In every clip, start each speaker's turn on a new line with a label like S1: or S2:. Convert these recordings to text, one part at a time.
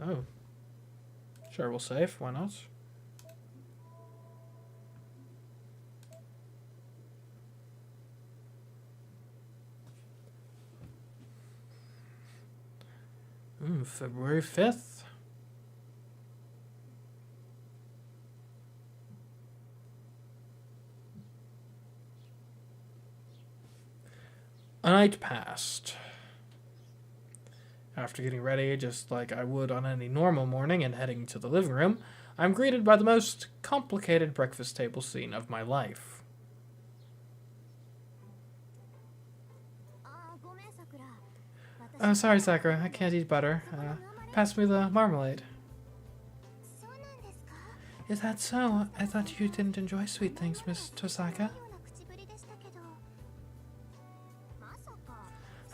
S1: Oh. Sure, we'll save. Why not? February 5th. A night passed. After getting ready, just like I would on any normal morning, and heading to the living room, I'm greeted by the most complicated breakfast table scene of my life. Oh, sorry, Sakura. I can't eat butter. Pass me the marmalade. Is that so? I thought you didn't enjoy sweet things, Miss Tosaka.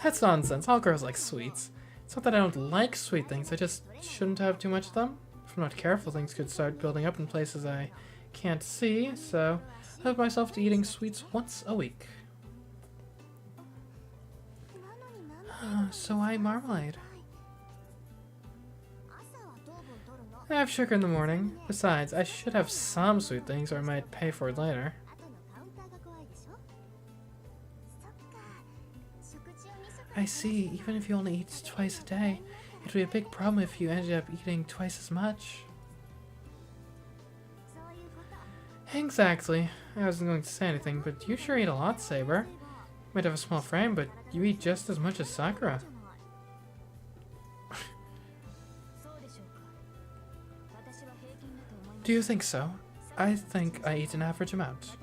S1: That's nonsense. All girls like sweets. It's not that I don't like sweet things, I just shouldn't have too much of them. If I'm not careful, things could start building up in places I can't see, so I limit myself to eating sweets once a week. So why marmalade? I have sugar in the morning. Besides, I should have some sweet things or I might pay for it later. I see. Even if you only eat twice a day, it would be a big problem if you ended up eating twice as much. Exactly. I wasn't going to say anything, but you sure eat a lot, Saber. You might have a small frame, but you eat just as much as Sakura. Do you think so? I think I eat an average amount.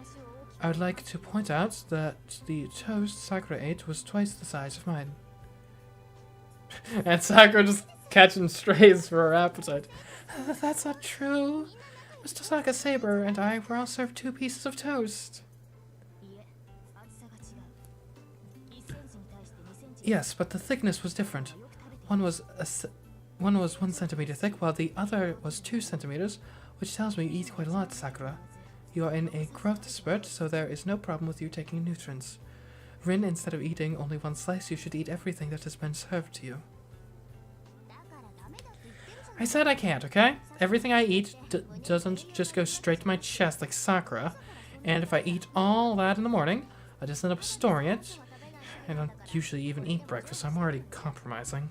S1: I would like to point out that the toast Sakura ate was twice the size of mine. And Sakura just catching strays for her appetite. That's not true. Mr. Saka, Saber, and I were all served 2 pieces of toast. Yes, but the thickness was different. One was 1 centimeter thick, while the other was 2 centimeters, which tells me you eat quite a lot, Sakura. You are in a growth spurt, so there is no problem with you taking nutrients. Rin, instead of eating only 1 slice, you should eat everything that has been served to you. I said I can't, okay? Everything I eat doesn't just go straight to my chest like Sakura, and if I eat all that in the morning, I just end up storing it. I don't usually even eat breakfast, so I'm already compromising.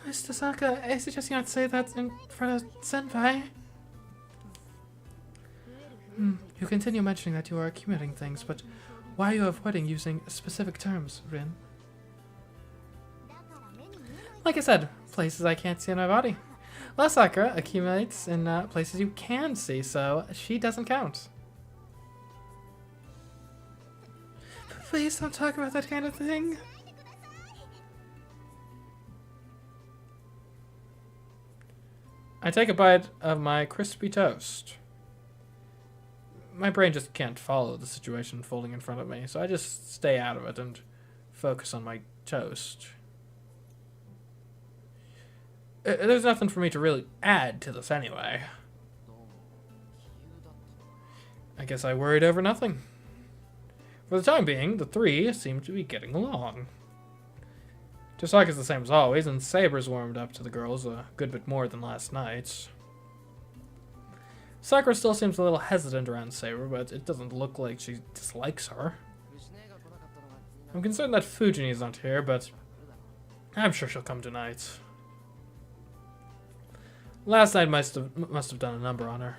S1: Mr. Saka, I suggest you not say that in front of Senpai. You continue mentioning that you are accumulating things, but why are you avoiding using specific terms, Rin? Like I said, places I can't see in my body. Well, Sakura accumulates in places you can see, so she doesn't count. Please don't talk about that kind of thing. I take a bite of my crispy toast. My brain just can't follow the situation unfolding in front of me, so I just stay out of it and focus on my toast. There's nothing for me to really add to this anyway. I guess I worried over nothing. For the time being, the 3 seem to be getting along. Tosaka's the same as always, and Saber's warmed up to the girls a good bit more than last night. Sakura still seems a little hesitant around Saber, but it doesn't look like she dislikes her. I'm concerned that Fujini's not here, but I'm sure she'll come tonight. Last night must have done a number on her.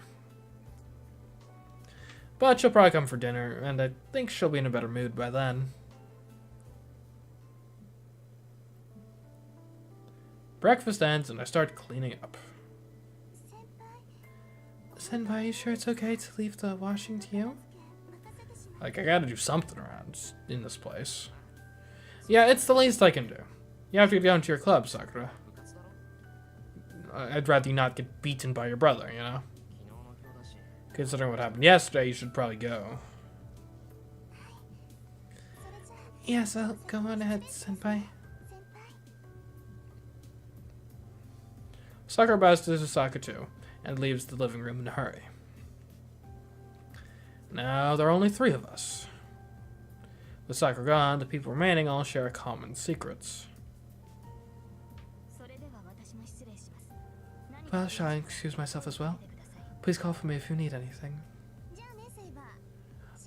S1: But she'll probably come for dinner, and I think she'll be in a better mood by then. Breakfast ends, and I start cleaning up. Senpai, are you sure it's okay to leave the washing to you? Like, I gotta do something around in this place. Yeah, it's the least I can do. You have to go into your club, Sakura. I'd rather you not get beaten by your brother, you know? Considering what happened yesterday, you should probably go. Yes, I'll go on ahead, Senpai. Sakura bows to Sasaka too, and leaves the living room in a hurry. Now, there are only 3 of us. With Sakura gone, the people remaining all share a common secret. Well, shall I excuse myself as well? Please call for me if you need anything.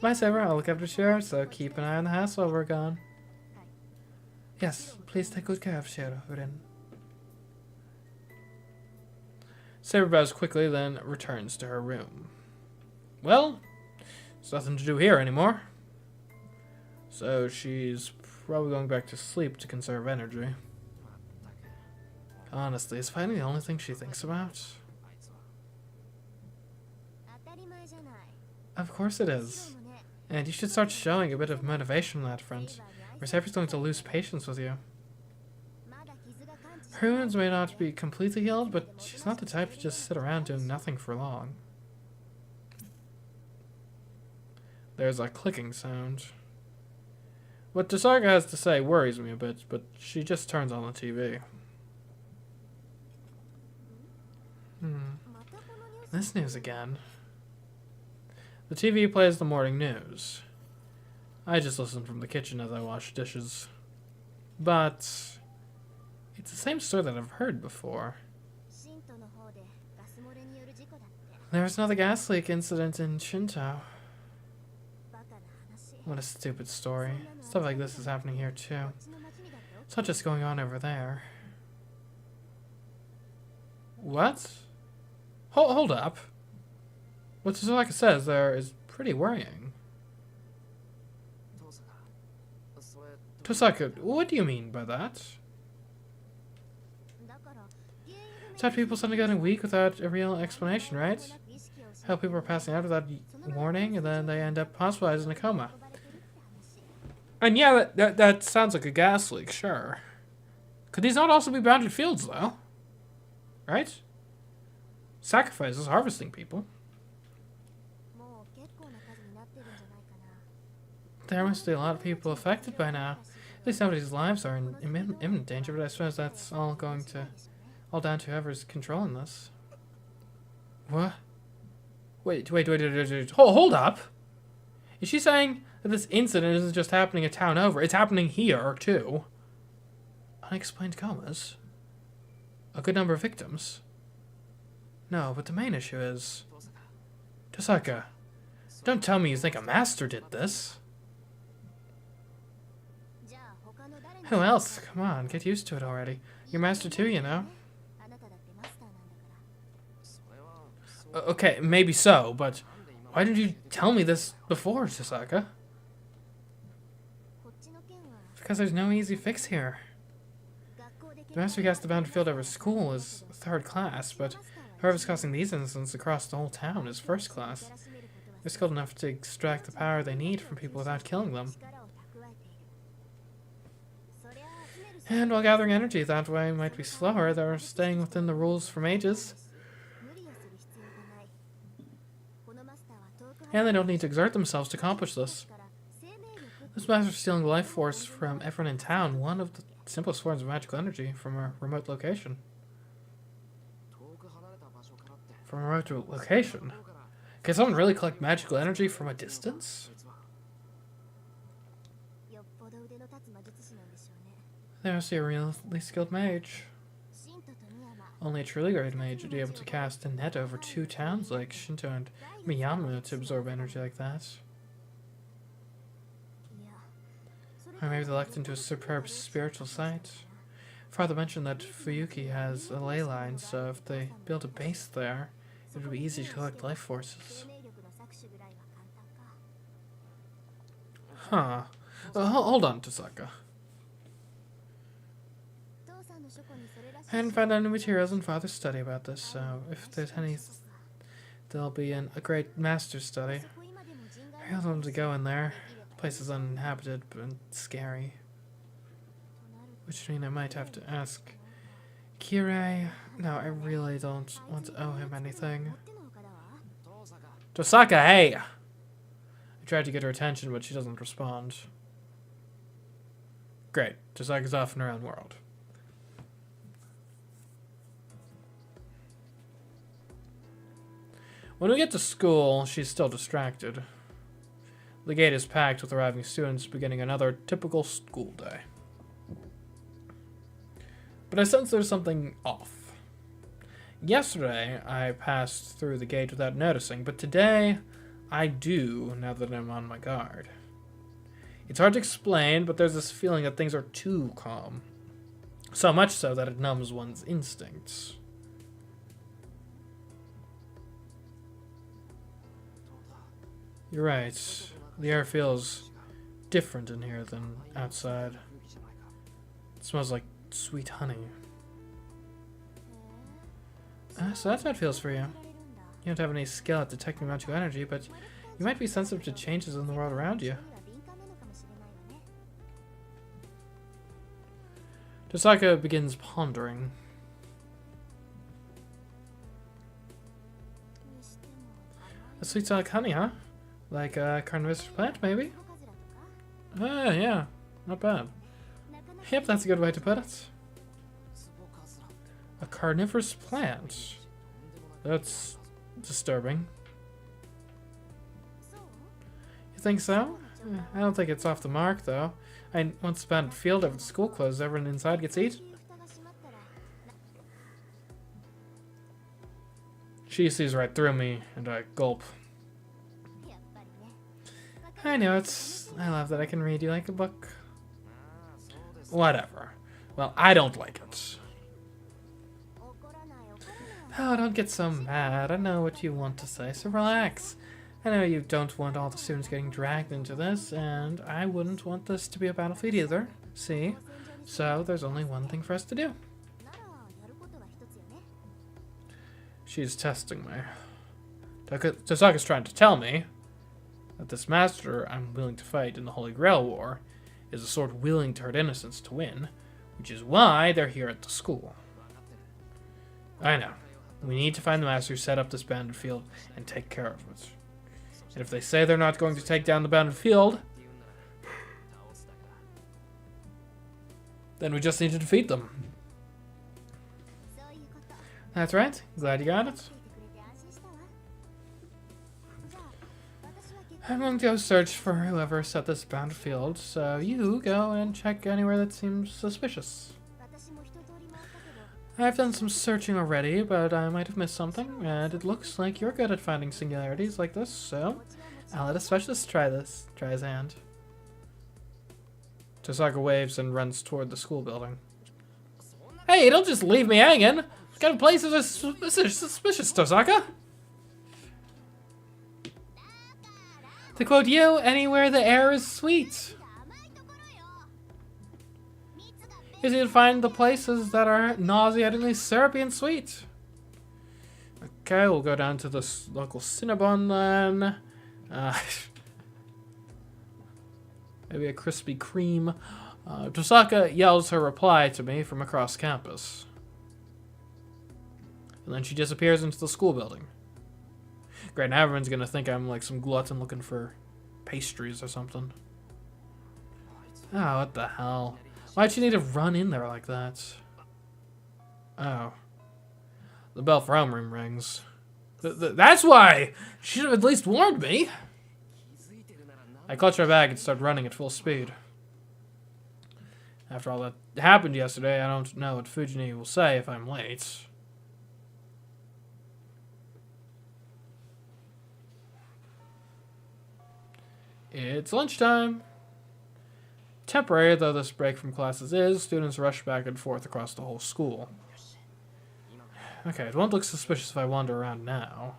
S1: Bye, Saber. I'll look after Shiro, so keep an eye on the house while we're gone. Yes, please take good care of Shiro, Urin. Saber bows quickly, then returns to her room. Well, there's nothing to do here anymore. So she's probably going back to sleep to conserve energy. Honestly, is fighting the only thing she thinks about? Of course it is. And you should start showing a bit of motivation on that front, or Saber's going to lose patience with you. Her wounds may not be completely healed, but she's not the type to just sit around doing nothing for long. There's a clicking sound. What Tosaka has to say worries me a bit, but she just turns on the TV. This news again. The TV plays the morning news. I just listen from the kitchen as I wash dishes. But it's the same story that I've heard before. There was another gas leak incident in Shinto. What a stupid story. Stuff like this is happening here too. It's not just going on over there. What? Hold up. What Tosaka says there is pretty worrying. Tosaka, what do you mean by that? It's how people suddenly getting weak without a real explanation, right? How people are passing out without warning, and then they end up hospitalized in a coma. And yeah, that sounds like a gas leak, sure. Could these not also be bounded fields, though? Right? Sacrifices, harvesting people. There must be a lot of people affected by now. At least nobody's lives are in imminent danger, but I suppose that's all down to whoever's controlling this. What? Wait. Hold up! Is she saying that this incident isn't just happening a town over, it's happening here, too? Unexplained comas? A good number of victims? No, but the main issue is... Tosaka, don't tell me you think a master did this. Who else? Come on, get used to it already. You're master too, you know. Okay, maybe so, but why didn't you tell me this before, Tosaka? Because there's no easy fix here. The master who cast the bounded field over school is third class, but whoever's causing these incidents across the whole town is first class. They're skilled enough to extract the power they need from people without killing them. And while gathering energy that way might be slower, they're staying within the rules for mages. And they don't need to exert themselves to accomplish this. This master's stealing the life force from everyone in town, one of the simplest forms of magical energy from a remote location. From a remote location? Can someone really collect magical energy from a distance? They must be a really skilled mage. Only a truly great mage would be able to cast a net over 2 towns like Shinto and Miyama to absorb energy like that. Or maybe they locked into a superb spiritual site. Father mentioned that Fuyuki has a ley line, so if they build a base there, it would be easy to collect life forces. Huh. Hold on, Tosaka. I hadn't found any materials in Father's study about this, so if there's any, there'll be a great master's study. I really want to go in there. The place is uninhabited and scary. Which means I might have to ask Kirei. No, I really don't want to owe him anything. Tosaka, hey! I tried to get her attention, but she doesn't respond. Great. Tosaka's off in her own world. When we get to school, she's still distracted. The gate is packed with arriving students beginning another typical school day. But I sense there's something off. Yesterday, I passed through the gate without noticing, but today, I do, now that I'm on my guard. It's hard to explain, but there's this feeling that things are too calm. So much so that it numbs one's instincts. You're right. The air feels different in here than outside. It smells like sweet honey. So that's how it feels for you. You don't have any skill at detecting magical energy, but you might be sensitive to changes in the world around you. Tosaka begins pondering. A sweet like honey, huh? Like a carnivorous plant, maybe? Yeah. Not bad. Yep, that's a good way to put it. A carnivorous plant? That's disturbing. You think so? I don't think it's off the mark, though. Once the abandoned field over the school closes, everyone inside gets eaten. She sees right through me, and I gulp. I know, I love that I can read you like a book. Whatever. Well, I don't like it. Oh, don't get so mad. I know what you want to say, so relax. I know you don't want all the students getting dragged into this, and I wouldn't want this to be a battlefield either. See? So, there's only one thing for us to do. She's testing me. Tosaka's trying to tell me that this master I'm willing to fight in the Holy Grail War is a sword willing to hurt innocents to win, which is why they're here at the school. I know. We need to find the master who set up this banded field and take care of it. And if they say they're not going to take down the banded field, then we just need to defeat them. That's right. Glad you got it. I'm going to go search for whoever set this banded field, so you go and check anywhere that seems suspicious. I've done some searching already, but I might have missed something, and it looks like you're good at finding singularities like this, so I'll let a specialist try this. Try his hand. Tosaka waves and runs toward the school building. Hey, don't just leave me hanging! What kind of place is suspicious, Tosaka? To quote you, anywhere the air is sweet. Easy to find the places that are nauseatingly syrupy and sweet. Okay, we'll go down to this local Cinnabon then. Maybe a Krispy Kreme. Tosaka yells her reply to me from across campus. And then she disappears into the school building. Great, now everyone's gonna think I'm like some glutton looking for pastries or something. Oh, what the hell? Why'd she need to run in there like that? Oh. The bell for homeroom rings. That's why! She should have at least warned me! I clutch my bag and start running at full speed. After all that happened yesterday, I don't know what Fujini will say if I'm late. It's lunchtime. Temporary though this break from classes is, students rush back and forth across the whole school. Okay, it won't look suspicious if I wander around now.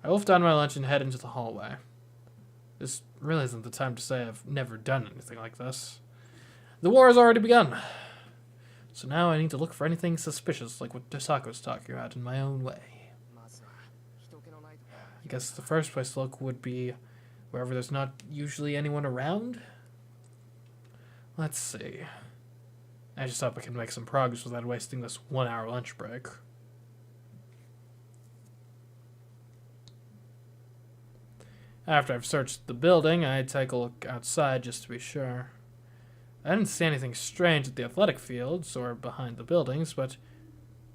S1: I wolf down my lunch and head into the hallway. This really isn't the time to say I've never done anything like this. The war has already begun. So now I need to look for anything suspicious like what Tosaka was talking about in my own way. I guess the first place to look would be wherever there's not usually anyone around. Let's see. I just hope I can make some progress without wasting this 1 hour lunch break. After I've searched the building, I take a look outside just to be sure. I didn't see anything strange at the athletic fields or behind the buildings, but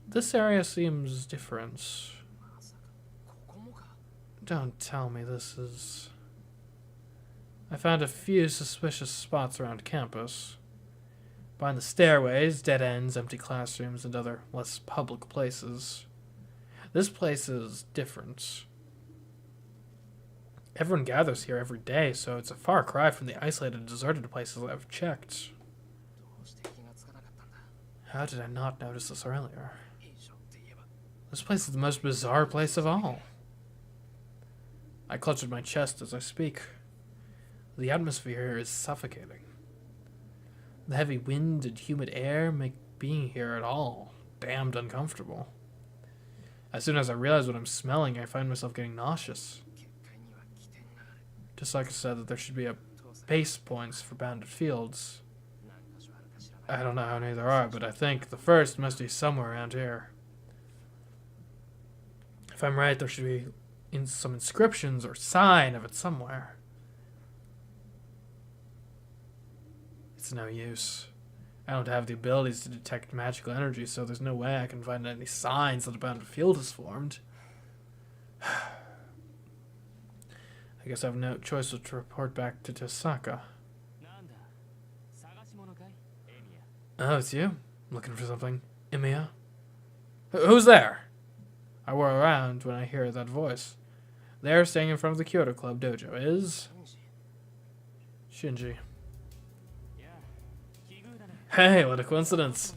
S1: this area seems different. Don't tell me this is... I found a few suspicious spots around campus. Find the stairways, dead ends, empty classrooms, and other less public places. This place is different. Everyone gathers here every day, so it's a far cry from the isolated, deserted places I've checked. How did I not notice this earlier? This place is the most bizarre place of all. I clutch at my chest as I speak. The atmosphere here is suffocating. The heavy wind and humid air make being here at all damned uncomfortable. As soon as I realize what I'm smelling, I find myself getting nauseous. Just like I said that there should be a base points for bounded fields. I don't know how many there are, but I think the first must be somewhere around here. If I'm right, there should be some inscriptions or sign of it somewhere. It's no use. I don't have the abilities to detect magical energy, so there's no way I can find any signs that a bounded field is formed. I guess I have no choice but to report back to Tosaka. Oh, it's you? Looking for something? Emiya? Who's there? I whirl around when I hear that voice. There, standing in front of the Kyoto Club dojo, is... Shinji. Hey, what a coincidence.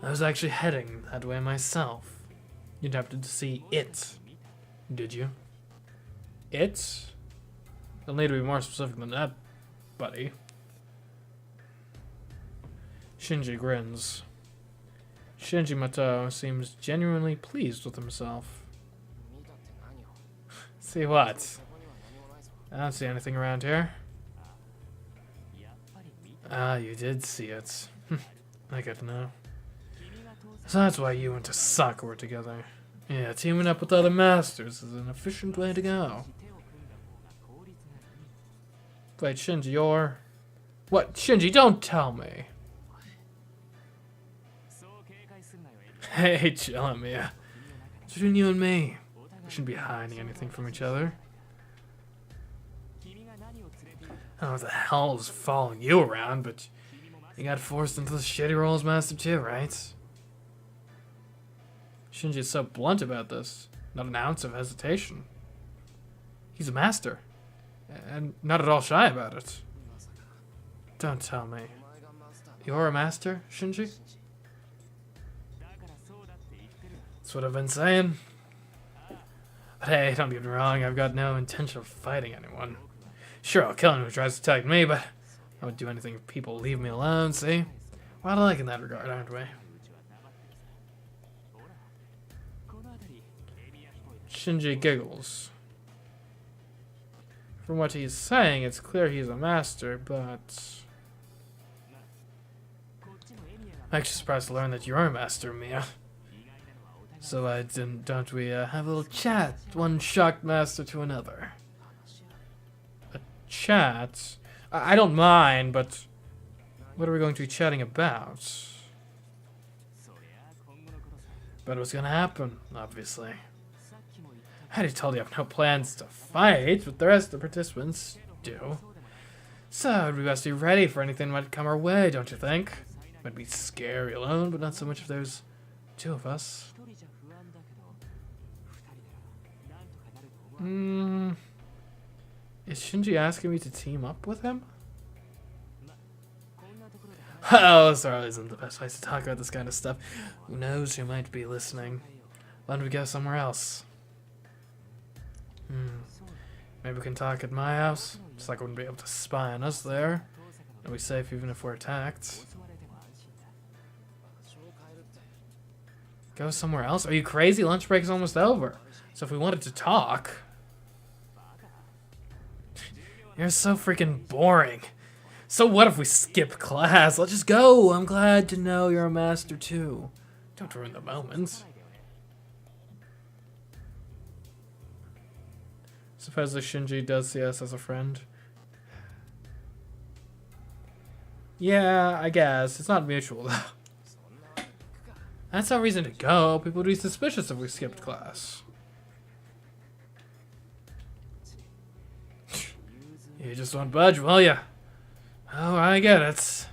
S1: I was actually heading that way myself. You'd have to see it, did you? It? You'll need to be more specific than that, buddy. Shinji grins. Shinji Mato seems genuinely pleased with himself. See what? I don't see anything around here. Ah, you did see it. I get to know. So that's why you and Tosaka were together. Yeah, teaming up with other masters is an efficient way to go. Wait, Shinji, you're... What? Shinji, don't tell me! Hey, chill on me. It's between you and me. We shouldn't be hiding anything from each other. I don't know what the hell is following you around, but you got forced into the shitty role as master too, right? Shinji is so blunt about this. Not an ounce of hesitation. He's a master. And not at all shy about it. Don't tell me. You're a master, Shinji? That's what I've been saying. But hey, don't get me wrong, I've got no intention of fighting anyone. Sure, I'll kill anyone who tries to attack me, but I won't do anything if people leave me alone, see? We're alike in that regard, aren't we? Shinji giggles. From what he's saying, it's clear he's a master, but... I'm actually surprised to learn that you're a master, Mia. So don't we have a little chat, one shocked master to another? A chat? I don't mind, but what are we going to be chatting about? But what's gonna happen, obviously. I already told you I have no plans to fight, but the rest of the participants do. So it'd be best to be ready for anything that might come our way, don't you think? Might be scary alone, but not so much if there's two of us. Is Shinji asking me to team up with him? Oh, sorry, isn't the best place to talk about this kind of stuff. Who knows who might be listening. Why don't we go somewhere else? Maybe we can talk at my house. Just like I wouldn't be able to spy on us there. And we're safe even if we're attacked. Go somewhere else? Are you crazy? Lunch break is almost over. So if we wanted to talk... You're so freaking boring. So what if we skip class? Let's just go. I'm glad to know you're a master too. Don't ruin the moment. Suppose the Shinji does see us as a friend. Yeah, I guess. It's not mutual though. That's no reason to go. People would be suspicious if we skipped class. You just won't budge, will ya? Oh, I get it.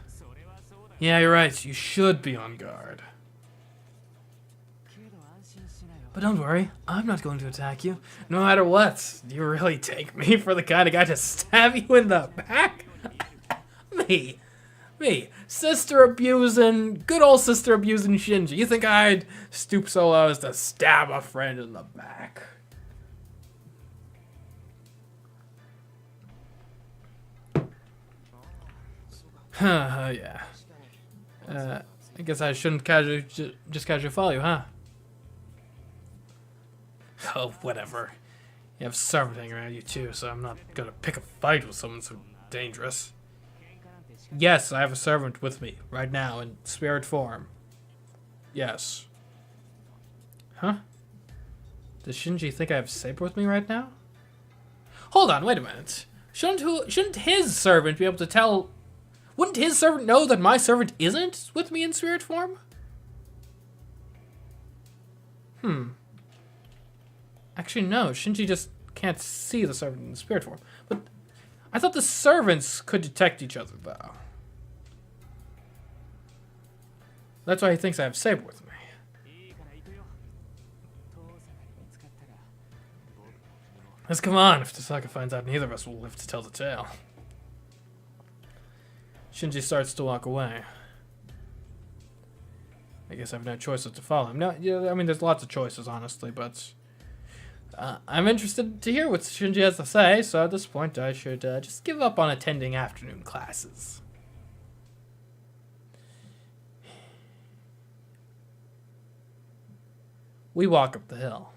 S1: Yeah, you're right. You should be on guard. But don't worry, I'm not going to attack you. No matter what, you really take me for the kind of guy to stab you in the back? Me, sister abusing, good old sister abusing Shinji. You think I'd stoop so low as to stab a friend in the back? Yeah. I guess I shouldn't just casually follow you, huh? Oh, whatever. You have servant hanging around you too, so I'm not gonna pick a fight with someone so dangerous. Yes, I have a servant with me, right now, in spirit form. Yes. Huh? Does Shinji think I have a saber with me right now? Hold on, wait a minute. Shouldn't his servant be able to tell... Wouldn't his servant know that my servant isn't with me in spirit form? Actually, no. Shinji just can't see the servant in spirit form. But I thought the servants could detect each other, though. That's why he thinks I have saber with me. Let's come on. If Tasaka finds out, neither of us will live to tell the tale. Shinji starts to walk away. I guess I have no choice but to follow him. No, yeah, I mean, there's lots of choices, honestly, but... I'm interested to hear what Shinji has to say, so at this point I should just give up on attending afternoon classes. We walk up the hill.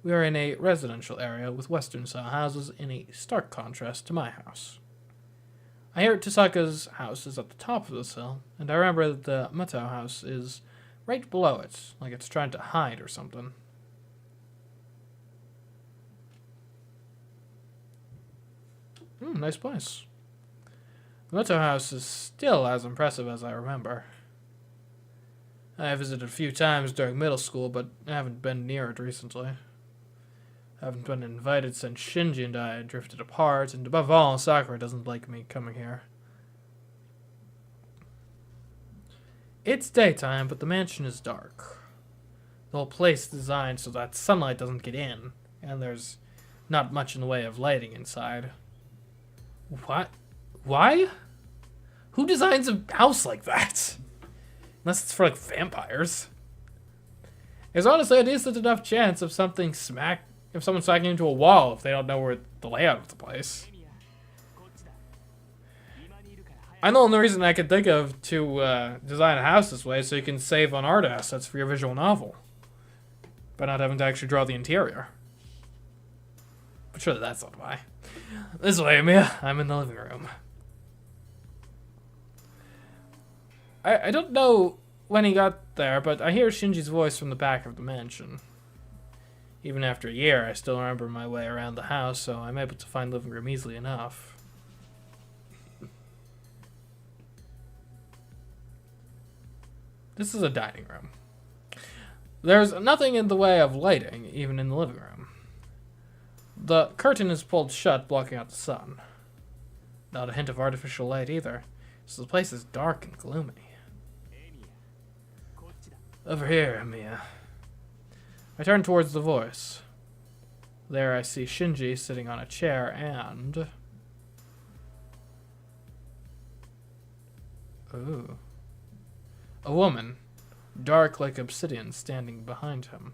S1: We are in a residential area with western-style houses in a stark contrast to my house. I hear Tasaka's house is at the top of this hill, and I remember that the Muto house is right below it, like it's trying to hide or something. Nice place. The Muto house is still as impressive as I remember. I visited a few times during middle school, but I haven't been near it recently. I haven't been invited since Shinji and I drifted apart, and above all, Sakura doesn't like me coming here. It's daytime, but the mansion is dark. The whole place is designed so that sunlight doesn't get in, and there's not much in the way of lighting inside. What? Why? Who designs a house like that? Unless it's for, like, vampires. There's honestly a decent enough chance of someone smacking into a wall if they don't know where the layout of the place. I know the only reason I could think of to design a house this way is so you can save on art assets for your visual novel. By not having to actually draw the interior. But surely that's not why. This way, Mia. I'm in the living room. I don't know when he got there, but I hear Shinji's voice from the back of the mansion. Even after a year, I still remember my way around the house, so I'm able to find the living room easily enough. This is a dining room. There's nothing in the way of lighting, even in the living room. The curtain is pulled shut, blocking out the sun. Not a hint of artificial light either, so the place is dark and gloomy. Over here, Mia. I turn towards the voice. There I see Shinji sitting on a chair and... Ooh. A woman, dark like obsidian, standing behind him.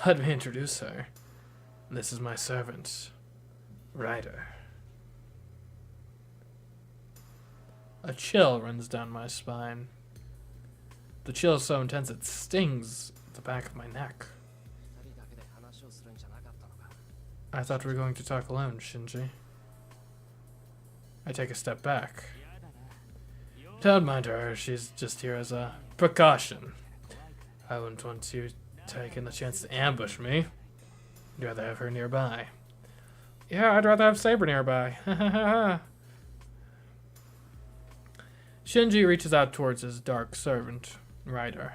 S1: Let me introduce her. This is my servant, Ryder. A chill runs down my spine. The chill is so intense it stings the back of my neck. I thought we were going to talk alone, Shinji. I take a step back. Don't mind her, she's just here as a precaution. I wouldn't want you taking the chance to ambush me. I'd rather have her nearby. Yeah, I'd rather have Saber nearby. Shinji reaches out towards his dark servant, Ryder.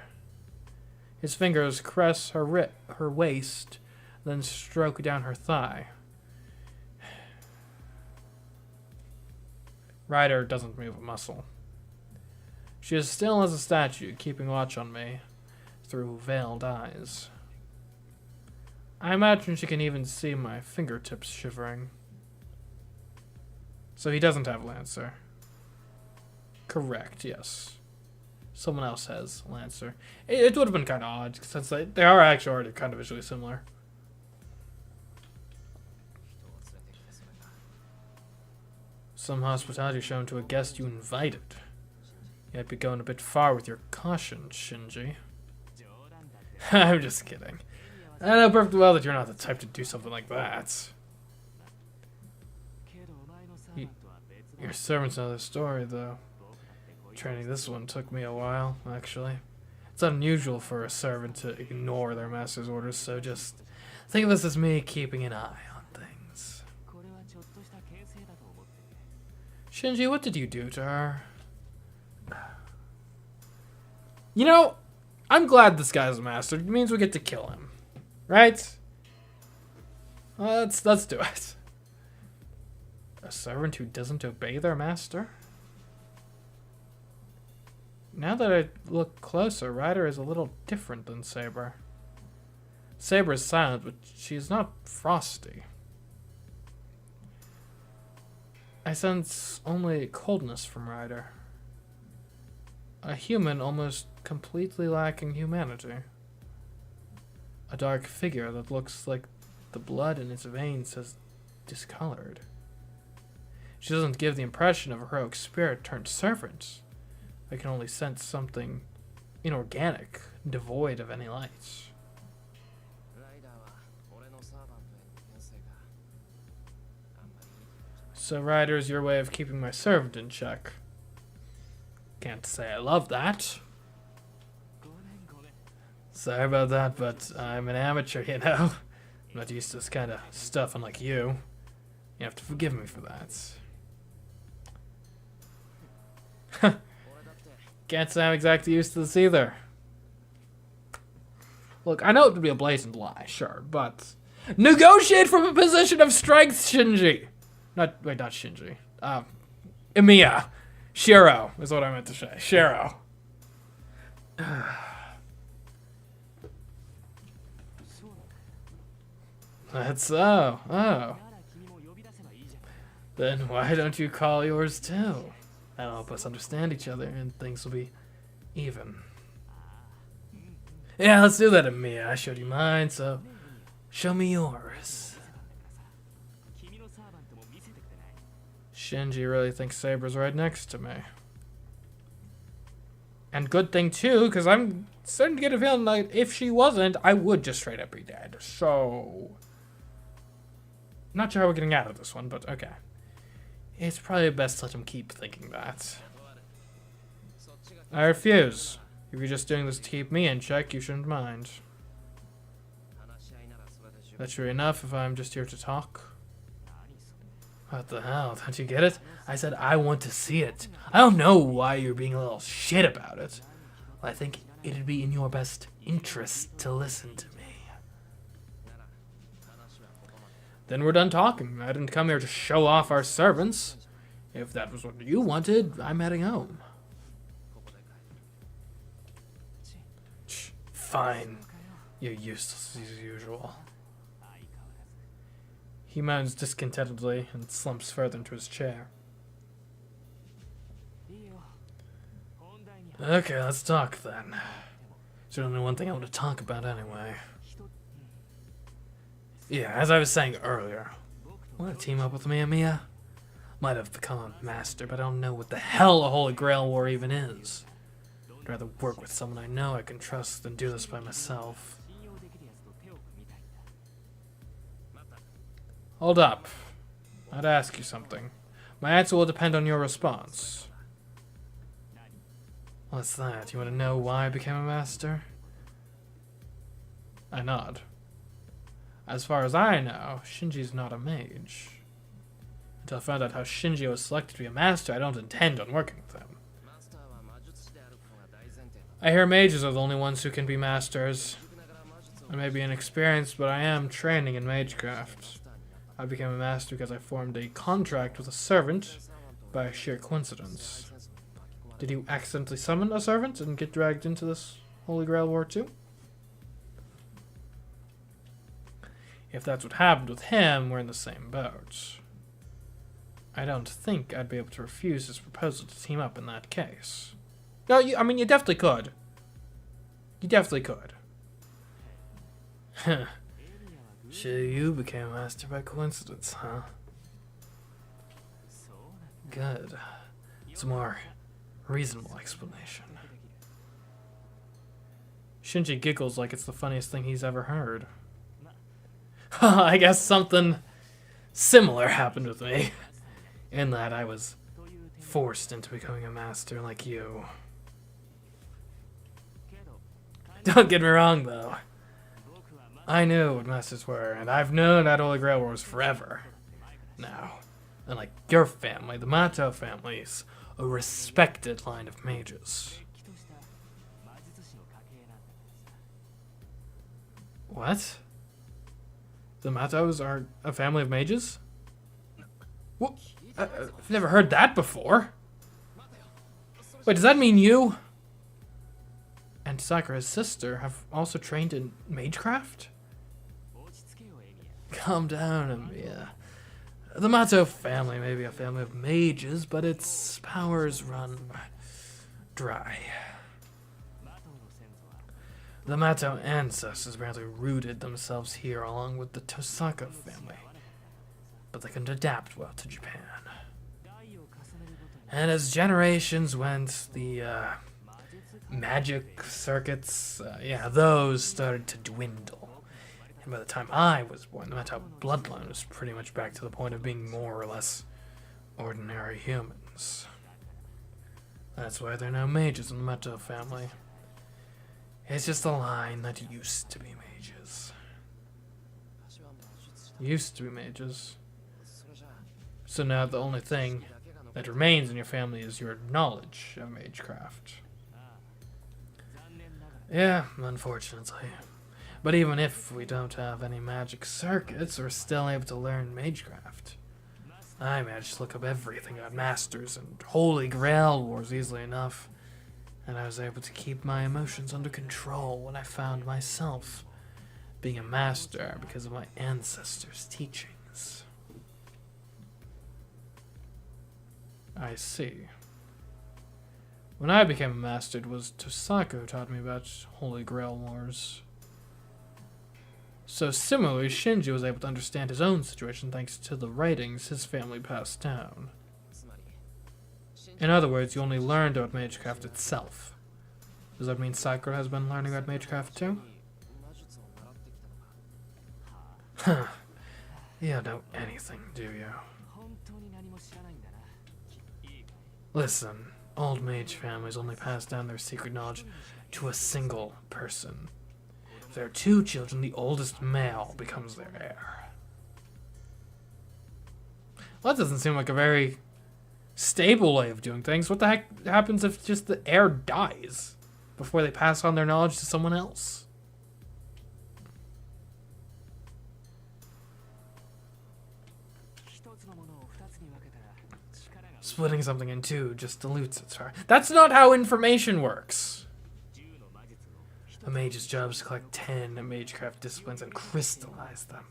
S1: His fingers caress her waist, then stroke down her thigh. Ryder doesn't move a muscle. She is still as a statue, keeping watch on me through veiled eyes. I imagine she can even see my fingertips shivering. So he doesn't have Lancer. Correct, yes. Someone else has Lancer. It would have been kind of odd, since they are actually already kind of visually similar. Some hospitality shown to a guest you invited. You might be going a bit far with your caution, Shinji. I'm just kidding. I know perfectly well that you're not the type to do something like that. Your servant's another story, though. Training this one took me a while, actually. It's unusual for a servant to ignore their master's orders, so just think of this as me keeping an eye on things. Shinji, what did you do to her? You know, I'm glad this guy's a master. It means we get to kill him. Right? Let's do it. A servant who doesn't obey their master? Now that I look closer, Ryder is a little different than Saber. Saber is silent, but she is not frosty. I sense only coldness from Ryder. A human almost completely lacking humanity. A dark figure that looks like the blood in its veins has discolored. She doesn't give the impression of a heroic spirit turned servant. I can only sense something inorganic, devoid of any light. So Ryder's your way of keeping my servant in check. Can't say I love that. Sorry about that, but I'm an amateur, you know. I'm not used to this kind of stuff unlike you. You have to forgive me for that. Can't say I'm exactly used to this either. Look, I know it would be a blatant lie, sure, but negotiate from a position of strength, Shinji. Not Shinji. Emiya. Shiro is what I meant to say. Shiro. That's so. Oh. Then why don't you call yours too? That'll help us understand each other and things will be even. Yeah, let's do that, Emiya. I showed you mine, so show me yours. Shinji really thinks Saber's right next to me. And good thing too, because I'm starting to get a feeling like if she wasn't, I would just straight up be dead. So, not sure how we're getting out of this one, but okay. It's probably best to let him keep thinking that. I refuse. If you're just doing this to keep me in check, you shouldn't mind. That's sure enough if I'm just here to talk. What the hell? Don't you get it? I said I want to see it. I don't know why you're being a little shit about it. Well, I think it'd be in your best interest to listen to me. Then we're done talking. I didn't come here to show off our servants. If that was what you wanted, I'm heading home. Fine. You're useless as usual. He moans discontentedly and slumps further into his chair. Okay, let's talk then. There's only one thing I want to talk about anyway. Yeah, as I was saying earlier, want to team up with me, Emiya? Might have become a master, but I don't know what the hell a Holy Grail War even is. I'd rather work with someone I know I can trust than do this by myself. Hold up. I'd ask you something. My answer will depend on your response. What's that? You want to know why I became a master? I nod. As far as I know, Shinji's not a mage. Until I found out how Shinji was selected to be a master, I don't intend on working with him. I hear mages are the only ones who can be masters. I may be inexperienced, but I am training in MageCraft. I became a master because I formed a contract with a servant by sheer coincidence. Did you accidentally summon a servant and get dragged into this Holy Grail War too? If that's what happened with him, we're in the same boat. I don't think I'd be able to refuse his proposal to team up in that case. No, I mean, you definitely could. You definitely could. Huh. So you became a master by coincidence, huh? Good. It's a more reasonable explanation. Shinji giggles like it's the funniest thing he's ever heard. I guess something similar happened with me. In that I was forced into becoming a master like you. Don't get me wrong, though. I knew what masters were, and I've known that Holy Grail Wars forever. Now, unlike your family, the Mato family is a respected line of mages. What? The Matos are a family of mages? What? I've never heard that before. Wait, does that mean you and Sakura's sister have also trained in magecraft? Calm down, Emiya. The Mato family may be a family of mages, but its powers run dry. The Mato ancestors apparently rooted themselves here along with the Tosaka family, but they couldn't adapt well to Japan. And as generations went, the magic circuits, those started to dwindle. And by the time I was born, the Mato bloodline was pretty much back to the point of being more or less ordinary humans. That's why there are no mages in the Mato family. It's just a line that used to be mages. Used to be mages. So now the only thing that remains in your family is your knowledge of magecraft. Yeah, unfortunately. But even if we don't have any magic circuits, we're still able to learn magecraft. I managed to look up everything about masters and Holy Grail Wars easily enough, and I was able to keep my emotions under control when I found myself being a master because of my ancestors' teachings. I see. When I became a master, it was Tosaka who taught me about Holy Grail Wars. So similarly, Shinji was able to understand his own situation thanks to the writings his family passed down. In other words, you only learned about magecraft itself. Does that mean Sakura has been learning about magecraft too? Huh. You don't know anything, do you? Listen, old mage families only pass down their secret knowledge to a single person. If there are two children, the oldest male becomes their heir. Well, that doesn't seem like a very stable way of doing things. What the heck happens if just the heir dies before they pass on their knowledge to someone else? Splitting something in two just dilutes its power. That's not how information works. A mage's job is to collect 10 magecraft disciplines and crystallize them.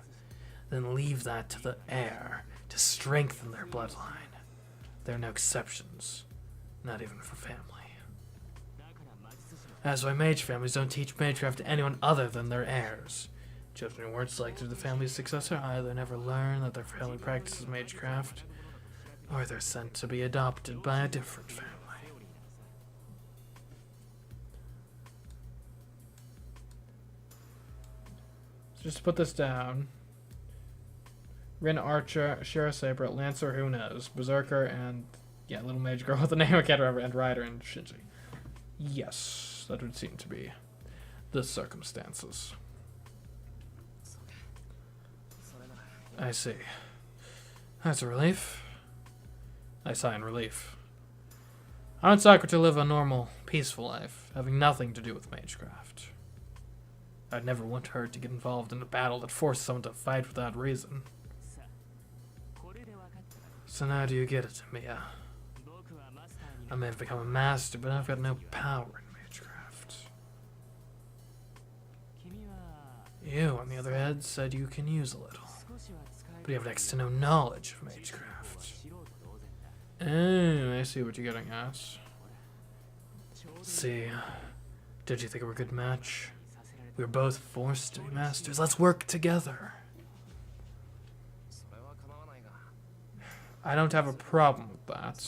S1: Then leave that to the heir to strengthen their bloodline. There are no exceptions. Not even for family. That's why mage families don't teach magecraft to anyone other than their heirs. Children who weren't selected to the family's successor either never learn that their family practices magecraft, or they're sent to be adopted by a different family. So just to put this down. Rin Archer, Shira Saber, Lancer, who knows, Berserker, and little mage girl with a name I can't remember, and Rider and Shinji. Yes, that would seem to be the circumstances. I see. That's a relief. I sigh in relief. I want Sakura to live a normal, peaceful life, having nothing to do with magecraft. I'd never want her to get involved in a battle that forced someone to fight without reason. So now do you get it, Mia? I may have become a master, but I've got no power in MageCraft. You, on the other hand, said you can use a little, but you have next to no knowledge of MageCraft. Oh, I see what you're getting at. See, did you think we were a good match? We were both forced to be masters. Let's work together. I don't have a problem with that.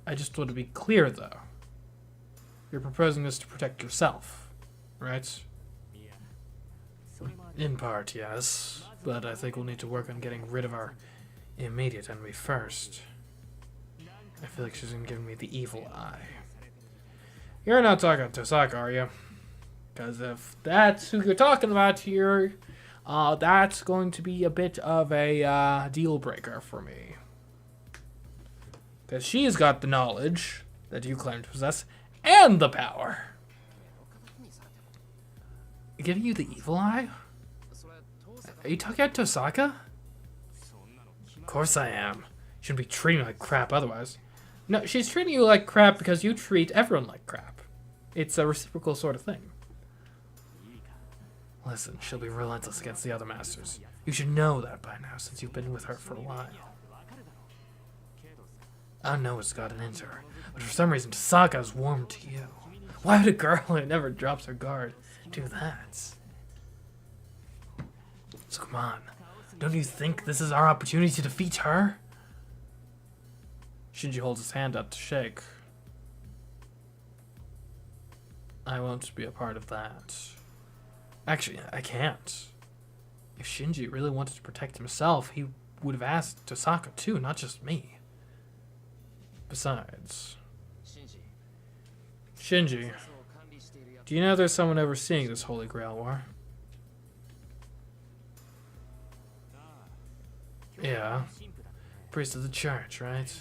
S1: I just want to be clear, though. You're proposing this to protect yourself, right? In part, yes. But I think we'll need to work on getting rid of our immediate enemy first. I feel like she's gonna give me the evil eye. You're not talking to Tosaka, are you? Because if that's who you're talking about here, that's going to be a bit of a deal breaker for me. Because she's got the knowledge that you claim to possess, and the power. Giving you the evil eye? Are you talking about Tosaka? Of course I am. Shouldn't be treating me like crap otherwise. No, she's treating you like crap because you treat everyone like crap. It's a reciprocal sort of thing. Listen, she'll be relentless against the other masters. You should know that by now, since you've been with her for a while. I know it's gotten into her, but for some reason Tosaka's warm to you. Why would a girl who never drops her guard do that? So come on, don't you think this is our opportunity to defeat her? Shinji holds his hand up to shake. I won't be a part of that. Actually, I can't. If Shinji really wanted to protect himself, he would have asked Tosaka too, not just me. Besides... Shinji, do you know there's someone overseeing this Holy Grail War? Yeah. Priest of the church, right?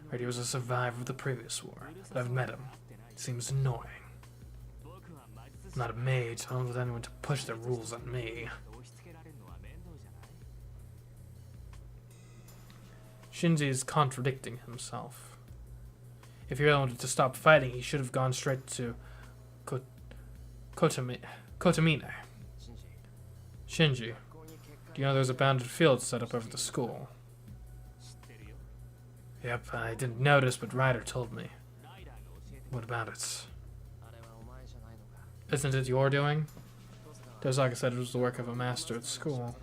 S1: Heard he was a survivor of the previous war, but I've met him. He seems annoying. I'm not a mage, I don't want anyone to push their rules on me. Shinji is contradicting himself. If he really wanted to stop fighting, he should have gone straight to Kotomine. Shinji, do you know there's a bounded field set up over the school? Yep, I didn't notice, but Ryder told me. What about it? Isn't it your doing? Tosaka said it was the work of a master at school.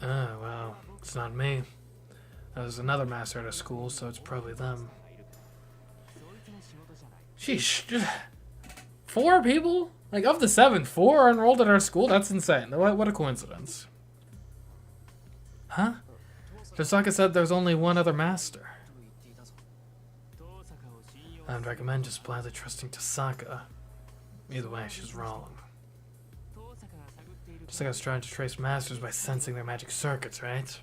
S1: Oh, well, it's not me. There's another master at a school, so it's probably them. Sheesh. 4 people? Like, of the 7, 4 are enrolled at our school? That's insane. What a coincidence. Huh? Tosaka said there's only one other master. I'd recommend just blindly trusting Tosaka. Either way, she's wrong. Tosaka's trying to trace masters by sensing their magic circuits, right?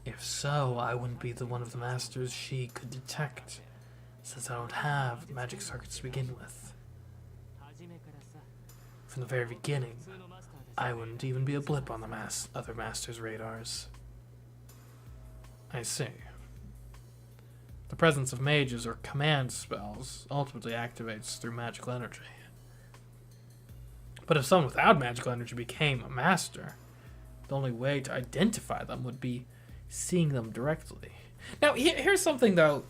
S1: If so, I wouldn't be the one of the masters she could detect, since I don't have magic circuits to begin with. From the very beginning, I wouldn't even be a blip on the other masters' radars. I see. The presence of mages or command spells ultimately activates through magical energy. But if someone without magical energy became a master, the only way to identify them would be seeing them directly. Now, here's something, though,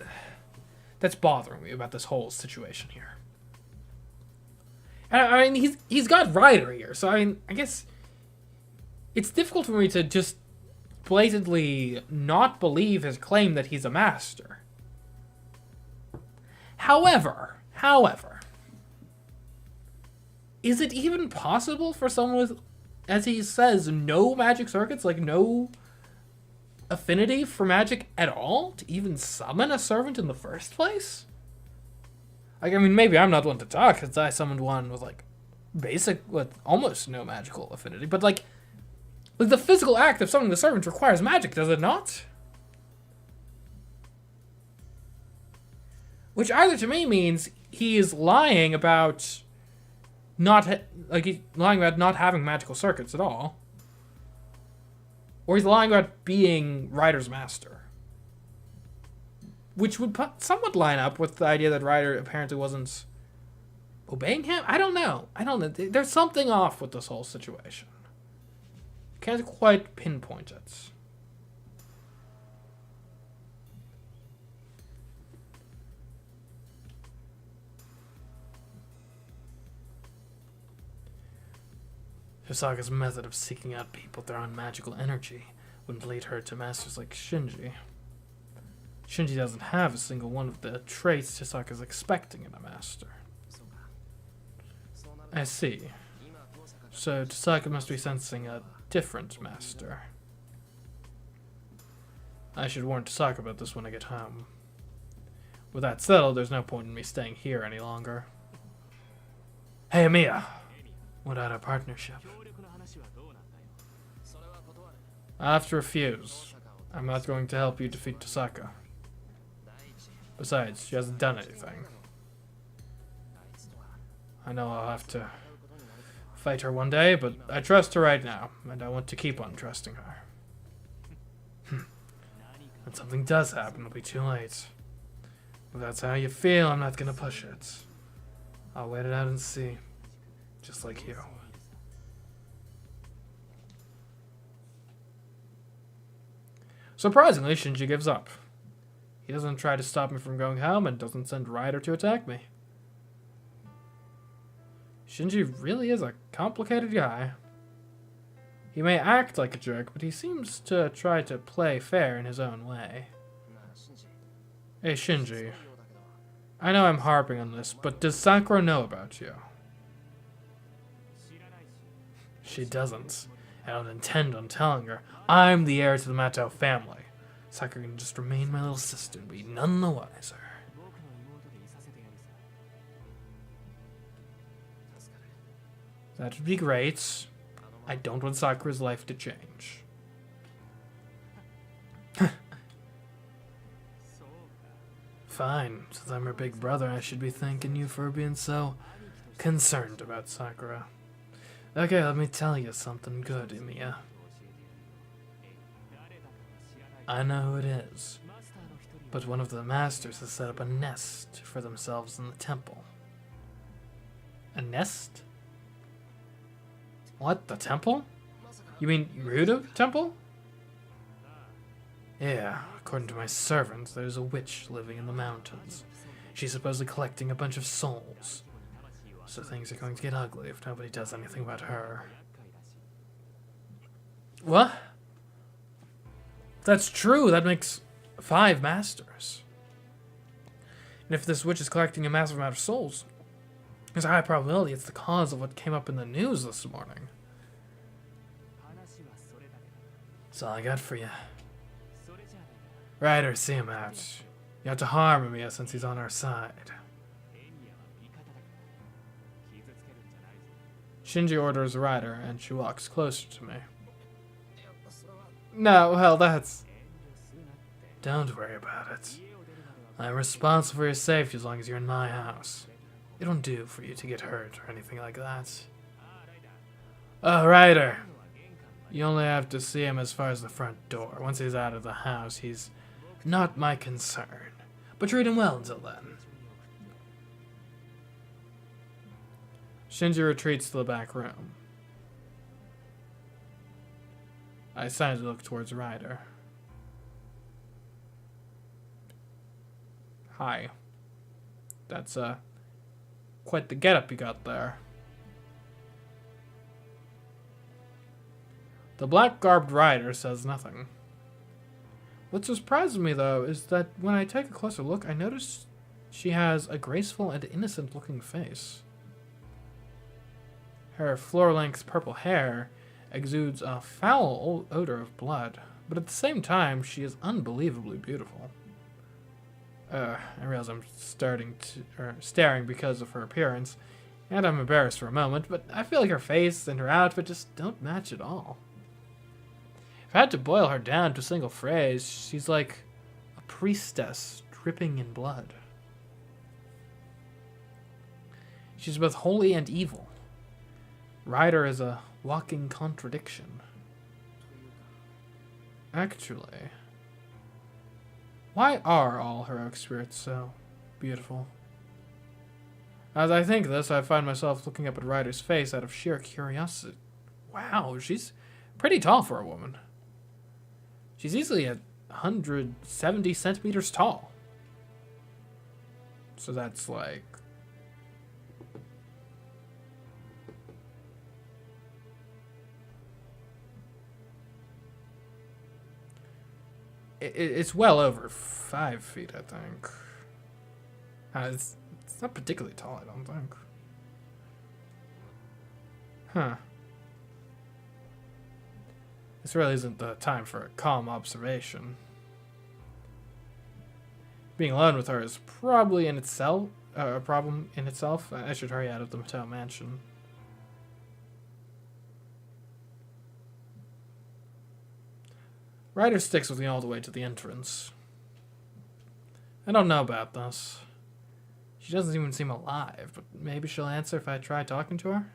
S1: that's bothering me about this whole situation here. And I mean, he's got Ryder here, so I mean, I guess it's difficult for me to just blatantly not believe his claim that he's a master. However, is it even possible for someone with, as he says, no magic circuits, like no affinity for magic at all, to even summon a servant in the first place? Like, I mean, maybe I'm not one to talk, because I summoned one with, like, basic, with almost no magical affinity, but, like the physical act of summoning the servant requires magic, does it not? Which either to me means he is lying about he's lying about not having magical circuits at all. Or he's lying about being Ryder's master. Which would somewhat line up with the idea that Ryder apparently wasn't obeying him? I don't know. There's something off with this whole situation. Can't quite pinpoint it. Hisaga's method of seeking out people with their own magical energy wouldn't lead her to masters like Shinji. Shinji doesn't have a single one of the traits Hisaga's expecting in a master. I see. So Hisaka must be sensing a different master. I should warn Hisaka about this when I get home. With that settled, there's no point in me staying here any longer. Hey, Emiya! What about our partnership? I have to refuse. I'm not going to help you defeat Hisaka. Besides, she hasn't done anything. I know I'll have to fight her one day, but I trust her right now, and I want to keep on trusting her. When something does happen, it'll be too late. If that's how you feel, I'm not gonna push it. I'll wait it out and see. Just like you. Surprisingly, Shinji gives up. He doesn't try to stop me from going home and doesn't send Ryder to attack me. Shinji really is a complicated guy. He may act like a jerk, but he seems to try to play fair in his own way. Hey Shinji, I know I'm harping on this, but does Sakura know about you? She doesn't. I don't intend on telling her. I'm the heir to the Mattel family. Sakura can just remain my little sister and be none the wiser. That would be great. I don't want Sakura's life to change. Fine, since I'm her big brother, I should be thanking you for being so concerned about Sakura. Okay, let me tell you something good, Emiya. I know who it is, but one of the masters has set up a nest for themselves in the temple. A nest? What? The temple? You mean Ruda Temple? Yeah, according to my servants, there's a witch living in the mountains. She's supposedly collecting a bunch of souls. So things are going to get ugly if nobody does anything about her. What? If that's true, that makes 5 masters. And if this witch is collecting a massive amount of souls, there's a high probability it's the cause of what came up in the news this morning. That's all I got for you. Ryder, see him out. You have to harm Emiya since he's on our side. Shinji orders Ryder, and she walks closer to me. No, well, that's... Don't worry about it. I'm responsible for your safety as long as you're in my house. It won't do for you to get hurt or anything like that. Oh, Ryder. You only have to see him as far as the front door. Once he's out of the house, he's not my concern. But treat him well until then. Shinji retreats to the back room. I silently look towards Ryder. Hi. That's, quite the getup you got there. The black-garbed Ryder says nothing. What surprises me, though, is that when I take a closer look, I notice she has a graceful and innocent-looking face. Her floor-length purple hair exudes a foul odor of blood, but at the same time, she is unbelievably beautiful. I realize I'm staring because of her appearance, and I'm embarrassed for a moment, but I feel like her face and her outfit just don't match at all. If I had to boil her down to a single phrase, she's like a priestess dripping in blood. She's both holy and evil. Ryder is a walking contradiction. Actually, why are all heroic spirits so beautiful? As I think this, I find myself looking up at Ryder's face out of sheer curiosity. Wow, she's pretty tall for a woman. She's easily 170 centimeters tall. So that's like... It's well over 5 feet, I think. It's not particularly tall, I don't think. Huh. This really isn't the time for a calm observation. Being alone with her is probably in itself a problem in itself. I should hurry out of the Mattel mansion. Ryder sticks with me all the way to the entrance. I don't know about this. She doesn't even seem alive, but maybe she'll answer if I try talking to her?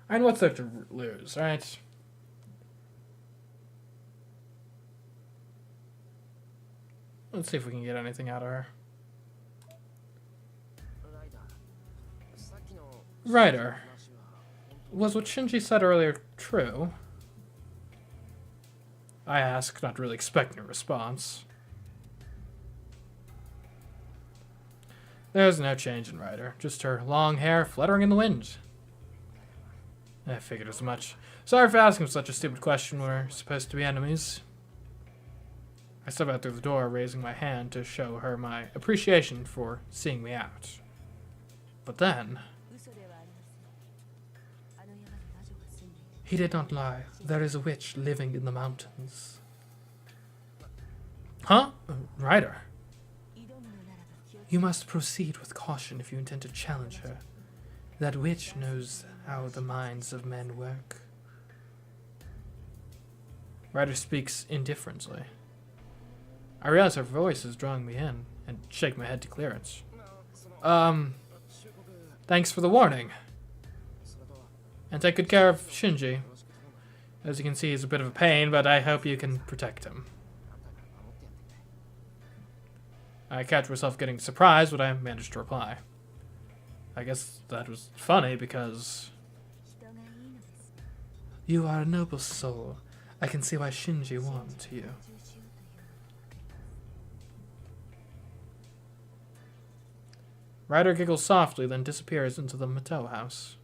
S1: And what's there to lose, right? Let's see if we can get anything out of her. Ryder, was what Shinji said earlier true? I asked, not really expecting a response. There's no change in Ryder, just her long hair fluttering in the wind. I figured as much. Sorry for asking such a stupid question. We're supposed to be enemies. I step out through the door, raising my hand to show her my appreciation for seeing me out. But then... He did not lie. There is a witch living in the mountains. Huh? Ryder. You must proceed with caution if you intend to challenge her. That witch knows how the minds of men work. Ryder speaks indifferently. I realize her voice is drawing me in, and shake my head to clear it. Thanks for the warning. And take good care of Shinji. As you can see, he's a bit of a pain, but I hope you can protect him. I catch myself getting surprised when I managed to reply. I guess that was funny because... You are a noble soul. I can see why Shinji warmed you. Ryder giggles softly, then disappears into the Mattel house.